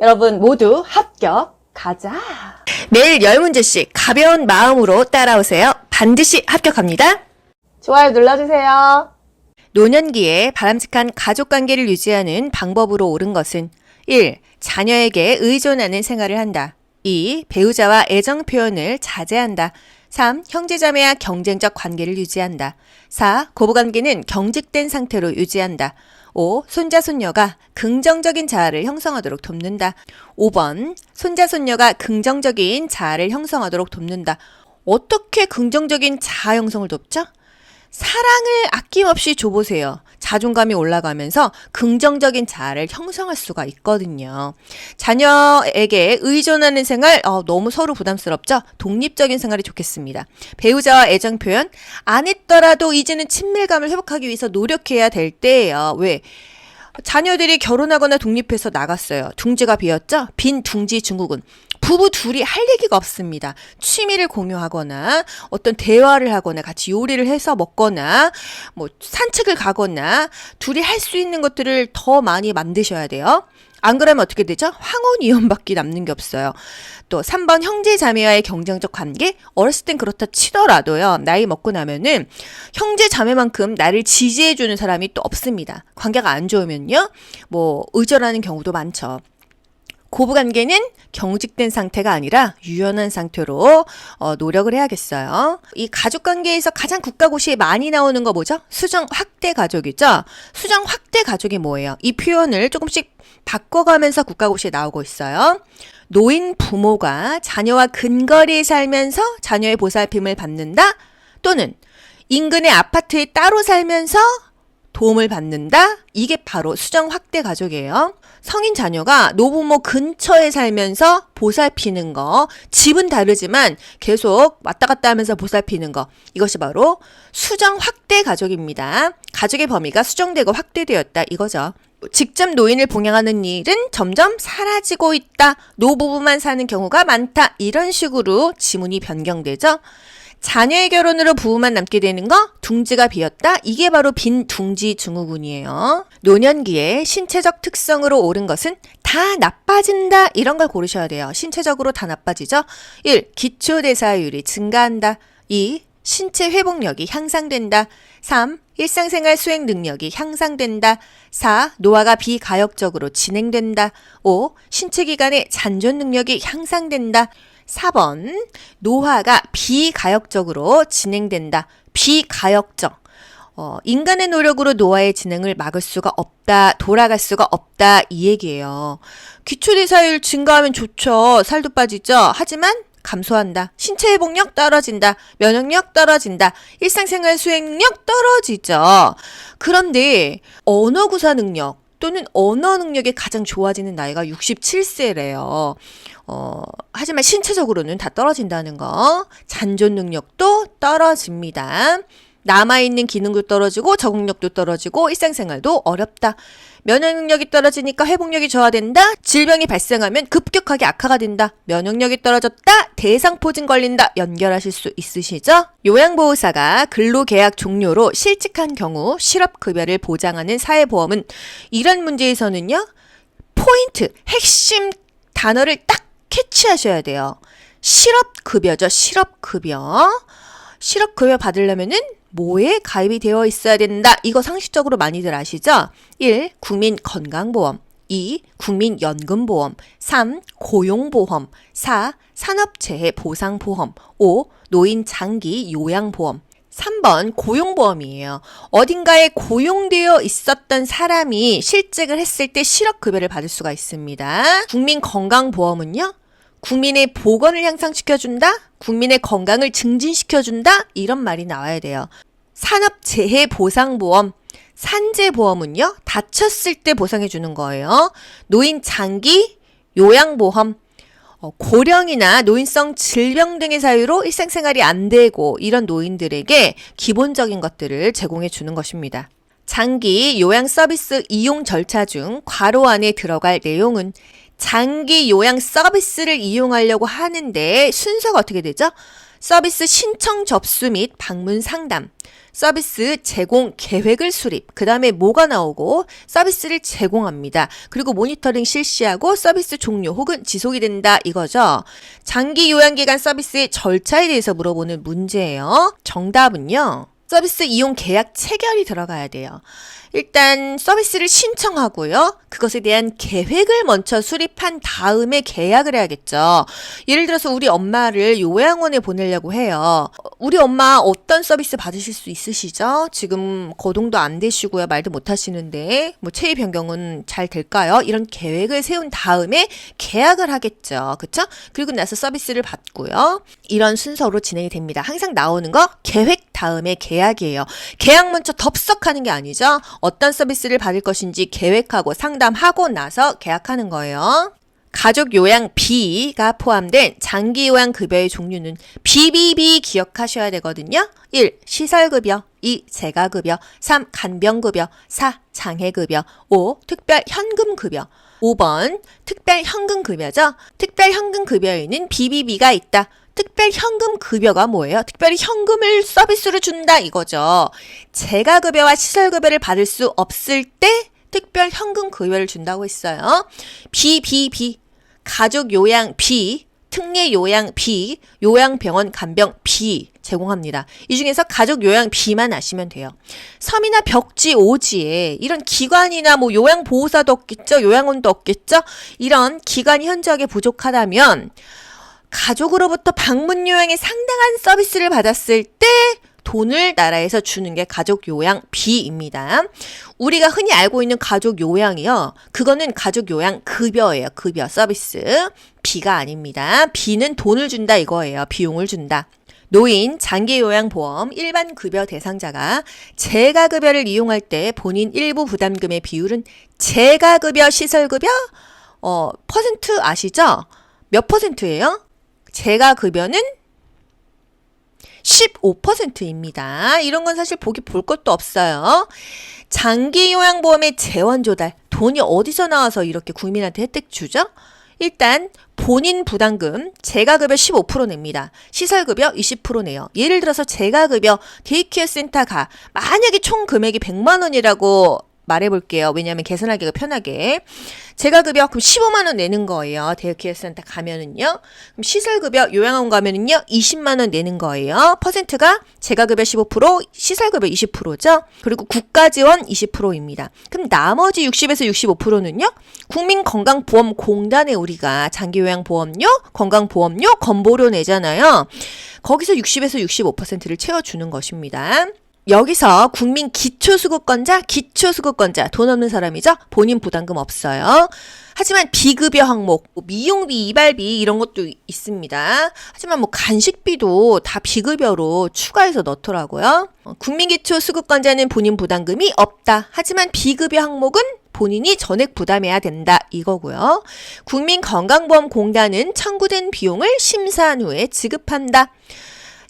여러분 모두 합격 가자. 매일 10문제씩 가벼운 마음으로 따라오세요. 반드시 합격합니다. 좋아요 눌러주세요. 노년기에 바람직한 가족관계를 유지하는 방법으로 옳은 것은 1. 자녀에게 의존하는 생활을 한다. 2. 배우자와 애정 표현을 자제한다. 3. 형제자매와 경쟁적 관계를 유지한다. 4. 고부관계는 경직된 상태로 유지한다. 5. 손자, 손녀가 긍정적인 자아를 형성하도록 돕는다. 5번. 손자, 손녀가 긍정적인 자아를 형성하도록 돕는다. 어떻게 긍정적인 자아 형성을 돕죠? 사랑을 아낌없이 줘보세요. 자존감이 올라가면서 긍정적인 자아를 형성할 수가 있거든요. 자녀에게 의존하는 생활, 너무 서로 부담스럽죠? 독립적인 생활이 좋겠습니다. 배우자와 애정 표현, 안 했더라도 이제는 친밀감을 회복하기 위해서 노력해야 될 때예요. 왜? 자녀들이 결혼하거나 독립해서 나갔어요. 둥지가 비었죠? 빈 둥지 증후군. 부부 둘이 할 얘기가 없습니다. 취미를 공유하거나 어떤 대화를 하거나 같이 요리를 해서 먹거나 뭐 산책을 가거나 둘이 할 수 있는 것들을 더 많이 만드셔야 돼요. 안 그러면 어떻게 되죠? 황혼이혼밖에 남는 게 없어요. 또 3번 형제 자매와의 경쟁적 관계. 어렸을 땐 그렇다 치더라도요. 나이 먹고 나면은 형제 자매만큼 나를 지지해주는 사람이 또 없습니다. 관계가 안 좋으면요. 뭐 의절하는 경우도 많죠. 고부관계는 경직된 상태가 아니라 유연한 상태로 노력을 해야겠어요. 이 가족관계에서 가장 국가고시에 많이 나오는 거 뭐죠? 수정 확대 가족이죠. 수정 확대 가족이 뭐예요? 이 표현을 조금씩 바꿔가면서 국가고시에 나오고 있어요. 노인 부모가 자녀와 근거리에 살면서 자녀의 보살핌을 받는다. 또는 인근의 아파트에 따로 살면서 도움을 받는다. 이게 바로 수정 확대 가족이에요. 성인 자녀가 노부모 근처에 살면서 보살피는 거, 집은 다르지만 계속 왔다 갔다 하면서 보살피는 거, 이것이 바로 수정 확대 가족입니다. 가족의 범위가 수정되고 확대되었다 이거죠. 직접 노인을 봉양하는 일은 점점 사라지고 있다. 노부부만 사는 경우가 많다. 이런 식으로 지문이 변경되죠. 자녀의 결혼으로 부부만 남게 되는 거, 둥지가 비었다. 이게 바로 빈 둥지 증후군이에요. 노년기에 신체적 특성으로 옳은 것은 다 나빠진다. 이런 걸 고르셔야 돼요. 신체적으로 다 나빠지죠. 1. 기초대사율이 증가한다. 2. 신체 회복력이 향상된다. 3. 일상생활 수행 능력이 향상된다. 4. 노화가 비가역적으로 진행된다. 5. 신체 기관의 잔존 능력이 향상된다. 4번 노화가 비가역적으로 진행된다. 비가역적. 인간의 노력으로 노화의 진행을 막을 수가 없다. 돌아갈 수가 없다. 이 얘기예요. 기초대사율 증가하면 좋죠. 살도 빠지죠. 하지만 감소한다. 신체 회복력 떨어진다. 면역력 떨어진다. 일상생활 수행 능력 떨어지죠. 그런데 언어 구사 능력 또는 언어 능력이 가장 좋아지는 나이가 67세래요. 하지만 신체적으로는 다 떨어진다는 거. 잔존 능력도 떨어집니다. 남아있는 기능도 떨어지고 적응력도 떨어지고 일상생활도 어렵다. 면역 능력이 떨어지니까 회복력이 저하된다. 질병이 발생하면 급격하게 악화가 된다. 면역력이 떨어졌다. 대상포진 걸린다. 연결하실 수 있으시죠? 요양보호사가 근로계약 종료로 실직한 경우 실업급여를 보장하는 사회보험은 이런 문제에서는요. 포인트, 핵심 단어를 딱 캐치하셔야 돼요. 실업급여죠. 실업급여. 실업급여 받으려면은 뭐에 가입이 되어 있어야 된다. 이거 상식적으로 많이들 아시죠? 1. 국민건강보험. 2. 국민연금보험. 3. 고용보험. 4. 산업재해보상보험. 5. 노인장기 요양보험. 3번 고용보험이에요. 어딘가에 고용되어 있었던 사람이 실직을 했을 때 실업급여를 받을 수가 있습니다. 국민건강보험은요. 국민의 보건을 향상시켜준다? 국민의 건강을 증진시켜준다? 이런 말이 나와야 돼요. 산업재해보상보험, 산재보험은요. 다쳤을 때 보상해주는 거예요. 노인장기 요양보험, 고령이나 노인성 질병 등의 사유로 일상생활이 안 되고 이런 노인들에게 기본적인 것들을 제공해 주는 것입니다. 장기 요양 서비스 이용 절차 중 괄호 안에 들어갈 내용은 장기 요양 서비스를 이용하려고 하는데 순서가 어떻게 되죠? 서비스 신청 접수 및 방문 상담, 서비스 제공 계획을 수립, 그 다음에 뭐가 나오고 서비스를 제공합니다. 그리고 모니터링 실시하고 서비스 종료 혹은 지속이 된다 이거죠. 장기 요양기간 서비스의 절차에 대해서 물어보는 문제예요. 정답은요. 서비스 이용 계약 체결이 들어가야 돼요. 일단 서비스를 신청하고요. 그것에 대한 계획을 먼저 수립한 다음에 계약을 해야겠죠. 예를 들어서 우리 엄마를 요양원에 보내려고 해요. 우리 엄마 어떤 서비스 받으실 수 있으시죠? 지금 거동도 안 되시고요. 말도 못 하시는데 뭐 체위 변경은 잘 될까요? 이런 계획을 세운 다음에 계약을 하겠죠. 그쵸? 그리고 나서 서비스를 받고요. 이런 순서로 진행이 됩니다. 항상 나오는 거 계획 다음에 계약이에요. 계약 먼저 덥석하는 게 아니죠. 어떤 서비스를 받을 것인지 계획하고 상담하고 나서 계약하는 거예요. 가족 요양 B가 포함된 장기 요양 급여의 종류는 BBB 기억하셔야 되거든요. 1. 시설급여, 2. 재가급여, 3. 간병급여, 4. 장애급여, 5. 특별현금급여. 5번 특별현금급여죠. 특별현금급여에는 BBB가 있다. 특별현금급여가 뭐예요? 특별히 현금을 서비스로 준다 이거죠. 재가급여와 시설급여를 받을 수 없을 때 특별현금급여를 준다고 했어요. BBB, 가족요양 B, 특례요양 B, 요양병원 간병 B 제공합니다. 이 중에서 가족요양 B만 아시면 돼요. 섬이나 벽지, 오지에 이런 기관이나 뭐 요양보호사도 없겠죠? 요양원도 없겠죠? 이런 기관이 현저하게 부족하다면 가족으로부터 방문 요양에 상당한 서비스를 받았을 때 돈을 나라에서 주는 게 가족 요양 B입니다. 우리가 흔히 알고 있는 가족 요양이요. 그거는 가족 요양 급여예요. 급여 서비스. B가 아닙니다. B는 돈을 준다 이거예요. 비용을 준다. 노인, 장기요양보험, 일반 급여 대상자가 재가급여를 이용할 때 본인 일부 부담금의 비율은 재가급여 시설급여 퍼센트 아시죠? 몇 퍼센트예요? 재가급여는 15%입니다. 이런 건 사실 볼 것도 없어요. 장기요양보험의 재원조달, 돈이 어디서 나와서 이렇게 국민한테 혜택 주죠? 일단 본인 부담금 재가급여 15% 냅니다. 시설급여 20% 내요. 예를 들어서 재가급여 데이케어 센터 가 만약에 총 금액이 100만 원이라고 말해볼게요. 왜냐하면 계산하기가 편하게. 재가급여 그럼 15만 원 내는 거예요. 데이케어 센터 가면은요. 그럼 시설급여 요양원 가면은요 20만 원 내는 거예요. 퍼센트가 재가급여 15%, 시설급여 20%죠. 그리고 국가지원 20%입니다. 그럼 나머지 60에서 65%는요. 국민건강보험공단에 우리가 장기요양보험료, 건강보험료, 건보료 내잖아요. 거기서 60에서 65%를 채워주는 것입니다. 여기서 국민 기초수급권자 돈 없는 사람이죠. 본인 부담금 없어요. 하지만 비급여 항목, 미용비, 이발비 이런 것도 있습니다. 하지만 뭐 간식비도 다 비급여로 추가해서 넣더라고요. 국민 기초수급권자는 본인 부담금이 없다. 하지만 비급여 항목은 본인이 전액 부담해야 된다 이거고요. 국민건강보험공단은 청구된 비용을 심사한 후에 지급한다.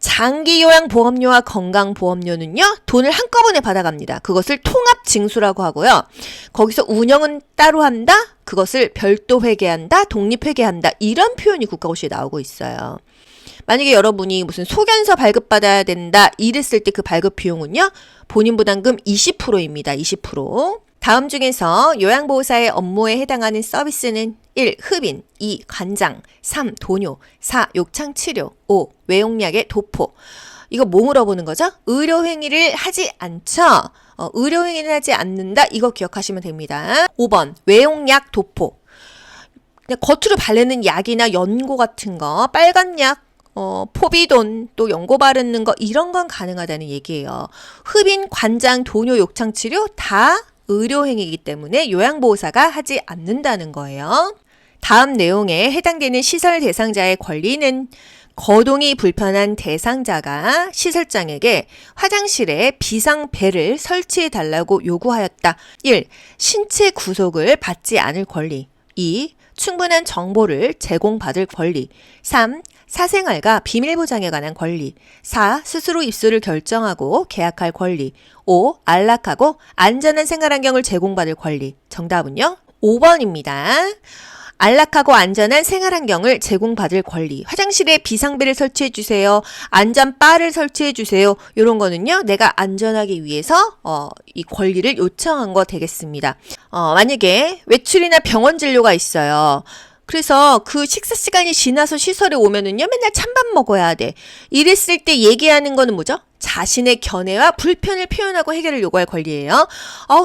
장기요양보험료와 건강보험료는요, 돈을 한꺼번에 받아갑니다. 그것을 통합징수라고 하고요. 거기서 운영은 따로 한다? 그것을 별도 회계한다? 독립회계한다? 이런 표현이 국가고시에 나오고 있어요. 만약에 여러분이 무슨 소견서 발급받아야 된다 이랬을 때 그 발급 비용은요, 본인 부담금 20%입니다. 20%. 다음 중에서 요양보호사의 업무에 해당하는 서비스는 1. 흡인, 2. 관장, 3. 도뇨, 4. 욕창치료, 5. 외용약의 도포. 이거 뭐 물어보는 거죠? 의료행위를 하지 않죠? 의료행위를 하지 않는다? 이거 기억하시면 됩니다. 5번 외용약 도포. 그냥 겉으로 바르는 약이나 연고 같은 거, 빨간 약, 포비돈, 또 연고 바르는 거 이런 건 가능하다는 얘기예요. 흡인, 관장, 도뇨, 욕창치료 다 의료행위이기 때문에 요양보호사가 하지 않는다는 거예요. 다음 내용에 해당되는 시설 대상자의 권리는 거동이 불편한 대상자가 시설장에게 화장실에 비상벨을 설치해달라고 요구하였다. 1. 신체 구속을 받지 않을 권리. 2. 충분한 정보를 제공받을 권리. 3. 사생활과 비밀보장에 관한 권리. 4. 스스로 입소를 결정하고 계약할 권리. 5. 안락하고 안전한 생활환경을 제공받을 권리. 정답은요? 5번입니다. 안락하고 안전한 생활환경을 제공받을 권리. 화장실에 비상벨을 설치해주세요. 안전바를 설치해주세요. 이런 거는요, 내가 안전하기 위해서 이 권리를 요청한 거 되겠습니다. 만약에 외출이나 병원 진료가 있어요. 그래서 그 식사 시간이 지나서 시설에 오면은요, 맨날 찬밥 먹어야 돼. 이랬을 때 얘기하는 거는 뭐죠? 자신의 견해와 불편을 표현하고 해결을 요구할 권리예요.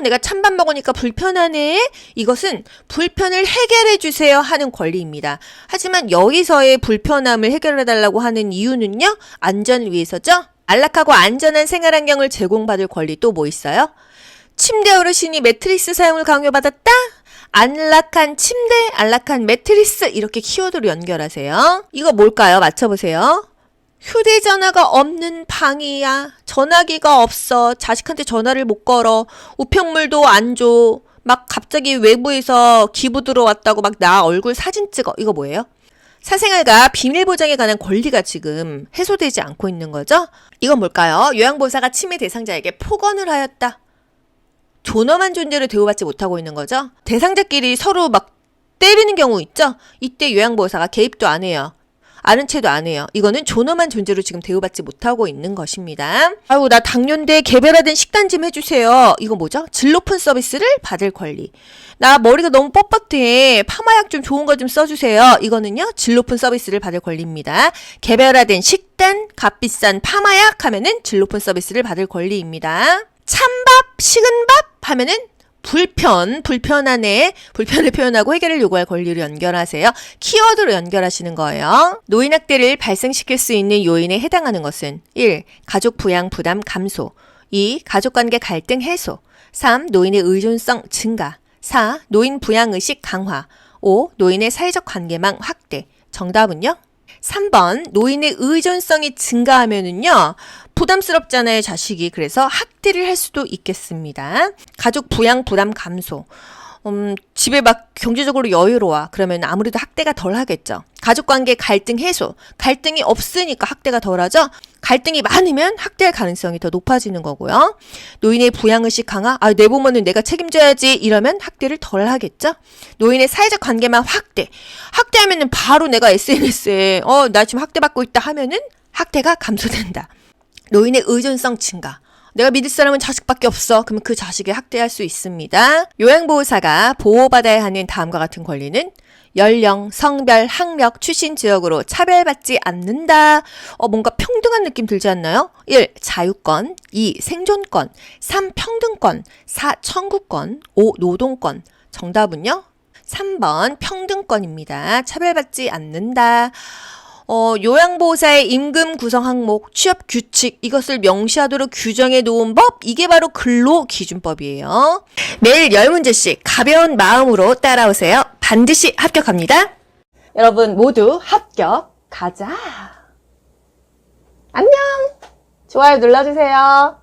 내가 찬밥 먹으니까 불편하네. 이것은 불편을 해결해 주세요 하는 권리입니다. 하지만 여기서의 불편함을 해결해 달라고 하는 이유는요, 안전을 위해서죠. 안락하고 안전한 생활 환경을 제공받을 권리 또 뭐 있어요? 침대 어르신이 매트리스 사용을 강요받았다? 안락한 침대, 안락한 매트리스 이렇게 키워드로 연결하세요. 이거 뭘까요? 맞춰보세요. 휴대전화가 없는 방이야. 전화기가 없어. 자식한테 전화를 못 걸어. 우편물도 안 줘. 막 갑자기 외부에서 기부 들어왔다고 막 나 얼굴 사진 찍어. 이거 뭐예요? 사생활과 비밀 보장에 관한 권리가 지금 해소되지 않고 있는 거죠? 이건 뭘까요? 요양보호사가 침해 대상자에게 폭언을 하였다. 존엄한 존재로 대우받지 못하고 있는 거죠? 대상자끼리 서로 막 때리는 경우 있죠? 이때 요양보호사가 개입도 안 해요. 아는 체도 안 해요. 이거는 존엄한 존재로 지금 대우받지 못하고 있는 것입니다. 아유, 나 당뇨인데 개별화된 식단 좀 해주세요. 이거 뭐죠? 질 높은 서비스를 받을 권리. 나 머리가 너무 뻣뻣해. 파마약 좀 좋은 거 좀 써주세요. 이거는요, 질 높은 서비스를 받을 권리입니다. 개별화된 식단, 값비싼 파마약 하면은 질 높은 서비스를 받을 권리입니다. 찬밥, 식은밥 하면은 불편하네. 불편을 표현하고 해결을 요구할 권리를 연결하세요. 키워드로 연결하시는 거예요. 노인학대를 발생시킬 수 있는 요인에 해당하는 것은 1. 가족 부양 부담 감소 2. 가족관계 갈등 해소 3. 노인의 의존성 증가 4. 노인 부양의식 강화 5. 노인의 사회적 관계망 확대. 정답은요? 3번 노인의 의존성이 증가하면은요, 부담스럽잖아요, 자식이. 그래서 학대를 할 수도 있겠습니다. 가족 부양 부담 감소. 집에 막 경제적으로 여유로워. 그러면 아무래도 학대가 덜 하겠죠. 가족관계 갈등 해소. 갈등이 없으니까 학대가 덜하죠. 갈등이 많으면 학대할 가능성이 더 높아지는 거고요. 노인의 부양의식 강화. 내 부모는 내가 책임져야지. 이러면 학대를 덜 하겠죠. 노인의 사회적 관계만 확대. 학대하면은 바로 내가 SNS에 나 지금 학대받고 있다 하면은 학대가 감소된다. 노인의 의존성 증가. 내가 믿을 사람은 자식밖에 없어. 그러면 그 자식을 학대할 수 있습니다. 요양보호사가 보호받아야 하는 다음과 같은 권리는 연령, 성별, 학력, 출신 지역으로 차별받지 않는다. 뭔가 평등한 느낌 들지 않나요? 1. 자유권 2. 생존권 3. 평등권 4. 청구권 5. 노동권. 정답은요? 3번 평등권입니다. 차별받지 않는다. 요양보호사의 임금 구성 항목, 취업 규칙 이것을 명시하도록 규정해 놓은 법, 이게 바로 근로기준법이에요. 매일 10문제씩 가벼운 마음으로 따라오세요. 반드시 합격합니다. 여러분 모두 합격. 가자. 안녕. 좋아요 눌러주세요.